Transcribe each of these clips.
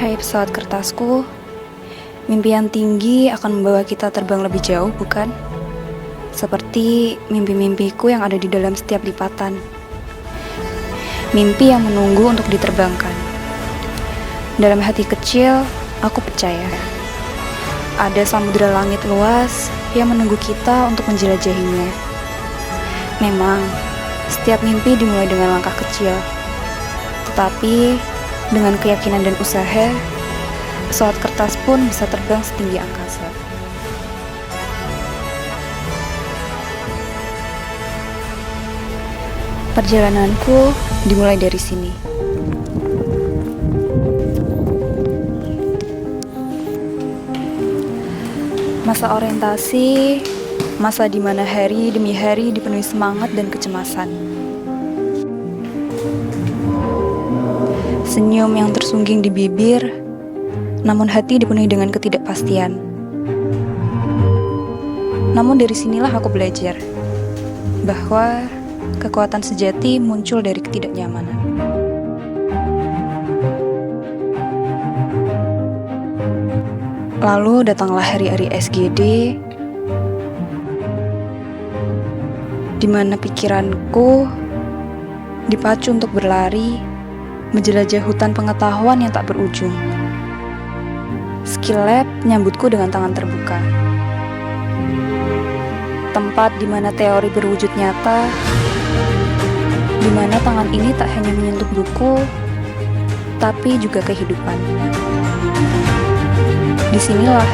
Hai pesawat kertasku, mimpi yang tinggi akan membawa kita terbang lebih jauh, bukan? Seperti mimpi-mimpiku yang ada di dalam setiap lipatan. Mimpi yang menunggu untuk diterbangkan. Dalam hati kecil, aku percaya ada samudera langit luas yang menunggu kita untuk menjelajahinya. Memang, setiap mimpi dimulai dengan langkah kecil. Tetapi, dengan keyakinan dan usaha, pesawat kertas pun bisa terbang setinggi angkasa. Perjalananku dimulai dari sini. Masa orientasi, masa di mana hari demi hari dipenuhi semangat dan kecemasan. Senyum yang tersungging di bibir, namun hati dipenuhi dengan ketidakpastian. Namun dari sinilah aku belajar bahwa kekuatan sejati muncul dari ketidaknyamanan. Lalu datanglah hari-hari SGD, di mana pikiranku dipacu untuk berlari, menjelajah hutan pengetahuan yang tak berujung. Skill Lab menyambutku dengan tangan terbuka. Tempat di mana teori berwujud nyata, di mana tangan ini tak hanya menyentuh buku, tapi juga kehidupan. Disinilah,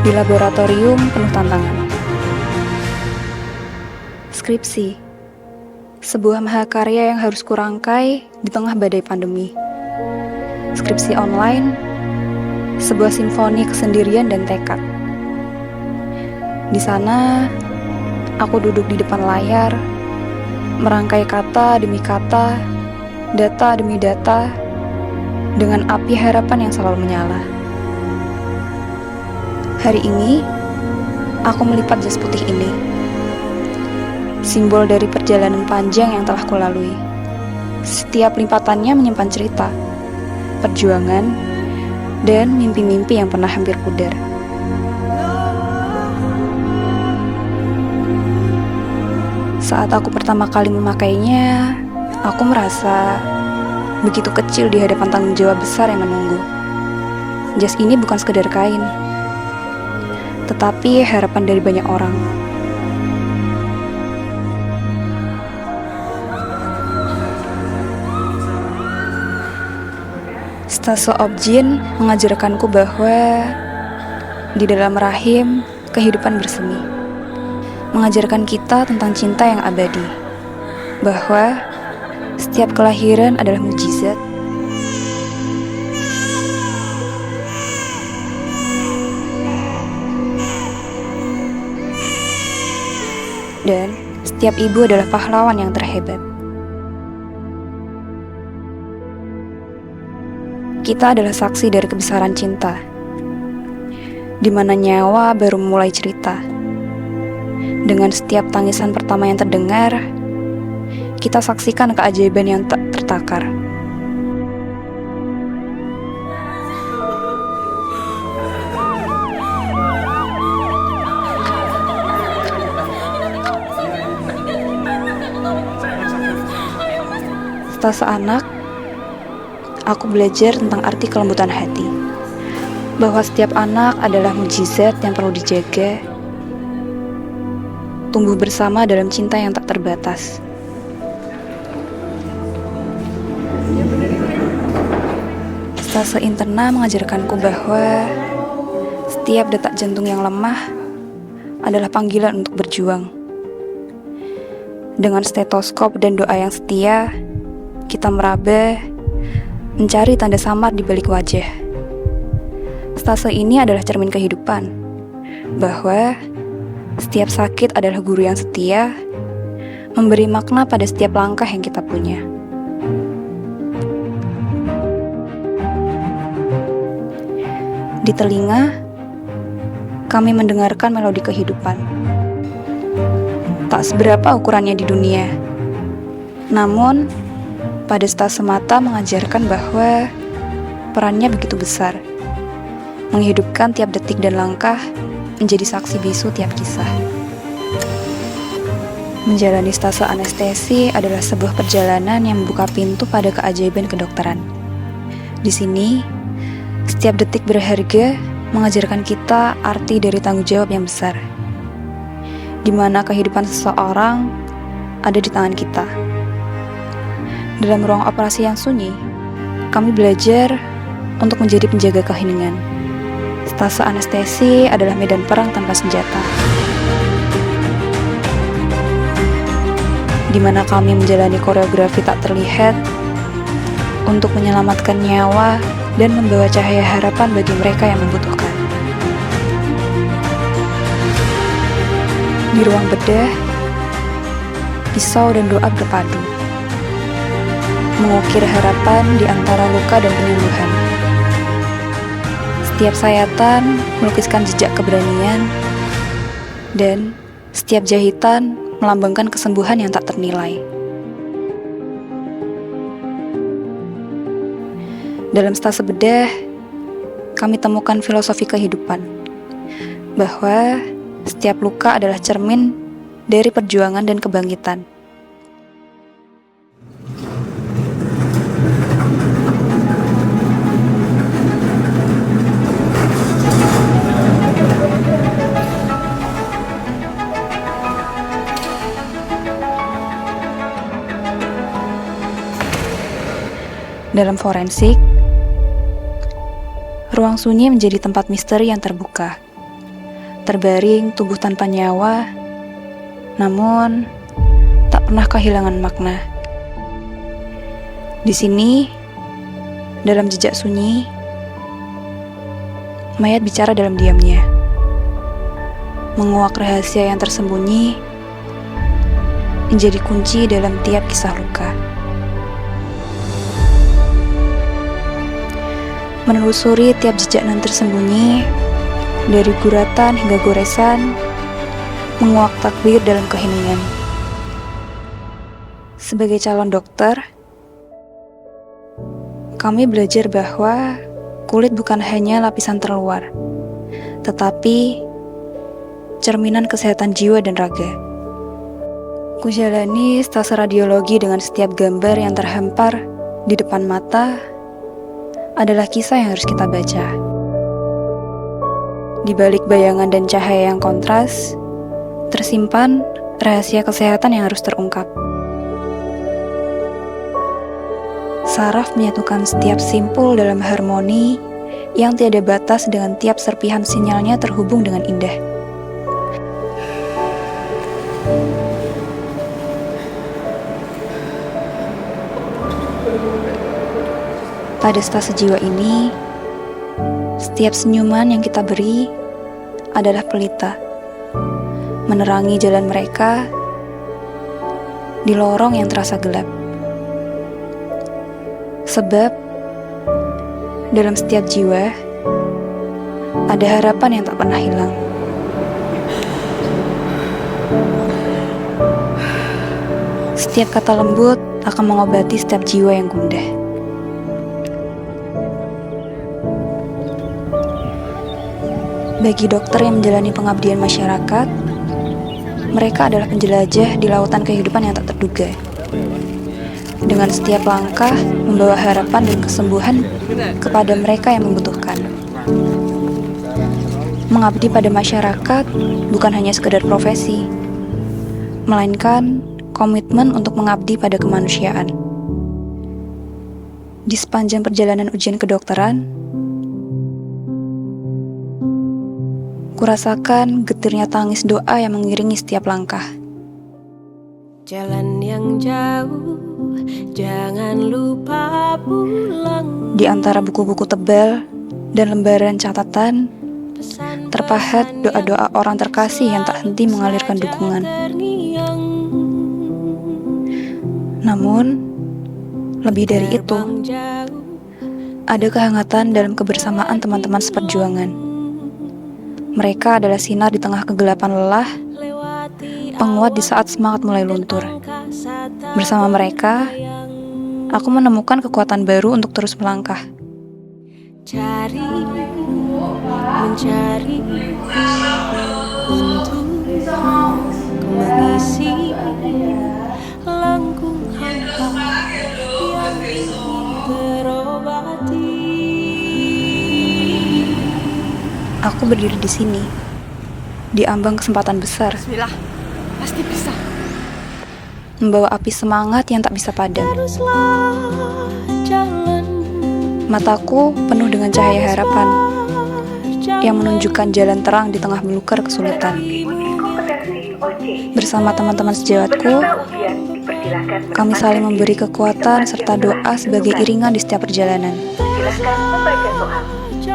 di laboratorium penuh tantangan. Skripsi, sebuah mahakarya yang harus kurangkai di tengah badai pandemi. Skripsi online, sebuah simfoni kesendirian dan tekad. Di sana, aku duduk di depan layar, merangkai kata demi kata, data demi data, dengan api harapan yang selalu menyala. Hari ini, aku melipat jas putih ini, simbol dari perjalanan panjang yang telah kulalui. Setiap lipatannya menyimpan cerita, perjuangan, dan mimpi-mimpi yang pernah hampir pudar. Saat aku pertama kali memakainya, aku merasa begitu kecil di hadapan tanggung jawab besar yang menunggu. Jas ini bukan sekedar kain, tetapi harapan dari banyak orang. Stase Objin mengajarkanku bahwa di dalam rahim kehidupan bersemi, mengajarkan kita tentang cinta yang abadi, bahwa setiap kelahiran adalah mukjizat, dan setiap ibu adalah pahlawan yang terhebat. Kita adalah saksi dari kebesaran cinta, di mana nyawa baru mulai cerita. Dengan setiap tangisan pertama yang terdengar, kita saksikan keajaiban yang tak tertakar. Setelah seanak, aku belajar tentang arti kelembutan hati, bahwa setiap anak adalah mukjizat yang perlu dijaga, tumbuh bersama dalam cinta yang tak terbatas. Stase interna mengajarkanku bahwa setiap detak jantung yang lemah adalah panggilan untuk berjuang. Dengan stetoskop dan doa yang setia, kita meraba, mencari tanda samar di balik wajah. Stase ini adalah cermin kehidupan, bahwa setiap sakit adalah guru yang setia, memberi makna pada setiap langkah yang kita punya. Di telinga, kami mendengarkan melodi kehidupan. Tak seberapa ukurannya di dunia, namun pada stase mata mengajarkan bahwa perannya begitu besar, menghidupkan tiap detik dan langkah, menjadi saksi bisu tiap kisah. Menjalani stase anestesi adalah sebuah perjalanan yang membuka pintu pada keajaiban kedokteran. Di sini, setiap detik berharga mengajarkan kita arti dari tanggung jawab yang besar, di mana kehidupan seseorang ada di tangan kita. Dalam ruang operasi yang sunyi, kami belajar untuk menjadi penjaga keheningan. Stase anestesi adalah medan perang tanpa senjata, di mana kami menjalani koreografi tak terlihat untuk menyelamatkan nyawa dan membawa cahaya harapan bagi mereka yang membutuhkan. Di ruang bedah, pisau dan doa berpadu, mengukir harapan di antara luka dan penyembuhan. Setiap sayatan melukiskan jejak keberanian, dan setiap jahitan melambangkan kesembuhan yang tak ternilai. Dalam stase bedah, kami temukan filosofi kehidupan, bahwa setiap luka adalah cermin dari perjuangan dan kebangkitan. Dalam forensik, ruang sunyi menjadi tempat misteri yang terbuka. Terbaring tubuh tanpa nyawa, namun tak pernah kehilangan makna. Di sini, dalam jejak sunyi, mayat bicara dalam diamnya, menguak rahasia yang tersembunyi, menjadi kunci dalam tiap kisah luka. Menelusuri tiap jejak nan tersembunyi, dari guratan hingga goresan, menguak takbir dalam keheningan. Sebagai calon dokter, kami belajar bahwa kulit bukan hanya lapisan terluar, tetapi cerminan kesehatan jiwa dan raga. Kujalani stase radiologi dengan setiap gambar yang terhampar di depan mata adalah kisah yang harus kita baca. Di balik bayangan dan cahaya yang kontras, tersimpan rahasia kesehatan yang harus terungkap. Saraf menyatukan setiap simpul dalam harmoni yang tiada batas dengan tiap serpihan sinyalnya terhubung dengan indah. Pada stase jiwa ini, setiap senyuman yang kita beri adalah pelita, menerangi jalan mereka di lorong yang terasa gelap. Sebab, dalam setiap jiwa, ada harapan yang tak pernah hilang. Setiap kata lembut akan mengobati setiap jiwa yang gundah. Bagi dokter yang menjalani pengabdian masyarakat, mereka adalah penjelajah di lautan kehidupan yang tak terduga. Dengan setiap langkah, membawa harapan dan kesembuhan kepada mereka yang membutuhkan. Mengabdi pada masyarakat bukan hanya sekedar profesi, melainkan komitmen untuk mengabdi pada kemanusiaan. Di sepanjang perjalanan ujian kedokteran, kurasakan getirnya tangis doa yang mengiringi setiap langkah. Jalan yang jauh, jangan lupa pulang. Di antara buku-buku tebal dan lembaran catatan, terpahat doa-doa orang terkasih yang tak henti mengalirkan dukungan. Namun, lebih dari itu, ada kehangatan dalam kebersamaan teman-teman seperjuangan. Mereka adalah sinar di tengah kegelapan lelah, penguat di saat semangat mulai luntur. Bersama mereka, aku menemukan kekuatan baru untuk terus melangkah. mencari untuk mengisi langkung hampa yang ingin terobati. Aku berdiri di sini, di ambang kesempatan besar. Bismillah, pasti bisa. Membawa api semangat yang tak bisa padam. Teruslah jalan, Mataku penuh dengan cahaya harapan yang menunjukkan jalan terang di tengah belukar kesulitan. Bersama teman-teman sejawatku, kami saling memberi kekuatan serta doa sebagai iringan di setiap perjalanan.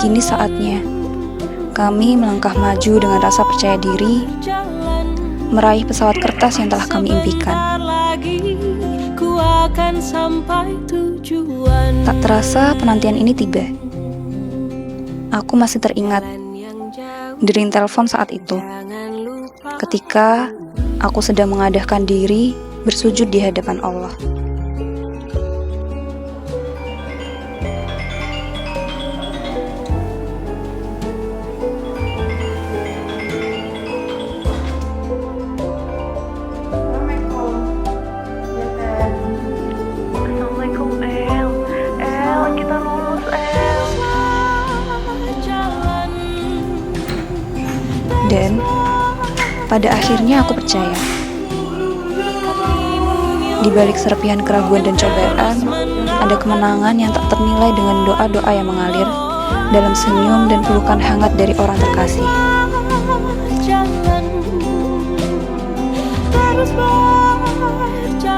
Kini saatnya kami melangkah maju dengan rasa percaya diri, meraih pesawat kertas yang telah kami impikan. Tak terasa penantian ini tiba. Aku masih teringat dering telepon saat itu, ketika aku sedang mengadahkan diri bersujud di hadapan Allah. Assalamualaikum El, kita lulus El. Dan pada akhirnya aku percaya, di balik serpihan keraguan dan cobaan, ada kemenangan yang tak ternilai dengan doa-doa yang mengalir dalam senyum dan pelukan hangat dari orang terkasih.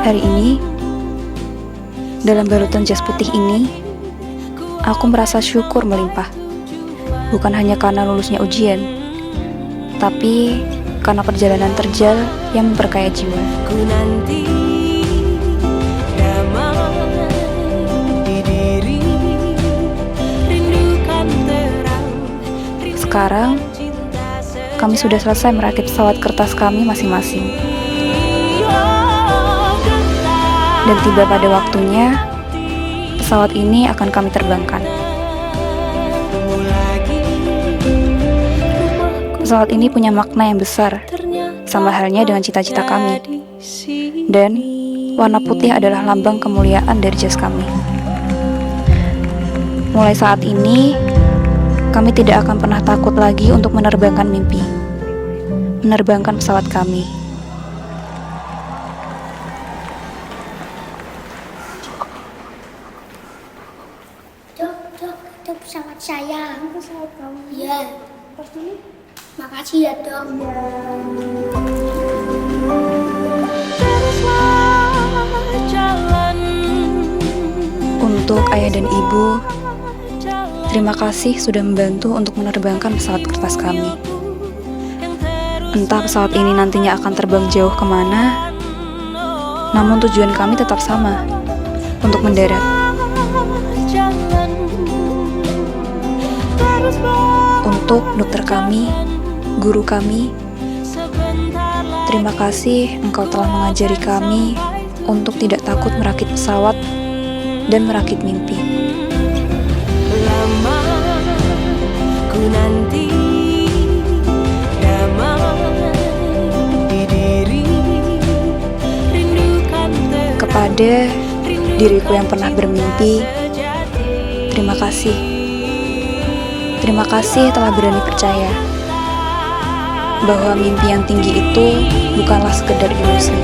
Hari ini, dalam balutan jas putih ini, aku merasa syukur melimpah. Bukan hanya karena lulusnya ujian, tapi karena perjalanan terjal yang memperkaya jiwa. Ku nanti damai di diri, rindukan terang. Sekarang, kami sudah selesai merakit pesawat kertas kami masing-masing. Dan tiba pada waktunya, pesawat ini akan kami terbangkan. Pesawat ini punya makna yang besar, sama halnya dengan cita-cita kami. Dan warna putih adalah lambang kemuliaan dari jas kami. Mulai saat ini, kami tidak akan pernah takut lagi untuk menerbangkan mimpi, menerbangkan pesawat kami. Itu pesawat saya. Pesawat kamu? Iya. Pasti. Makasih ya, Dok. Untuk ayah dan ibu, terima kasih sudah membantu untuk menerbangkan pesawat kertas kami. Entah pesawat ini nantinya akan terbang jauh kemana, namun tujuan kami tetap sama, untuk mendarat. Untuk dokter kami, guru kami, terima kasih engkau telah mengajari kami untuk tidak takut merakit pesawat dan merakit mimpi. Lama ku nanti damai di diri, rindukan terang. Kepada diriku yang pernah bermimpi, terima kasih. Terima kasih telah berani percaya bahwa mimpi yang tinggi itu bukanlah sekedar ilusi.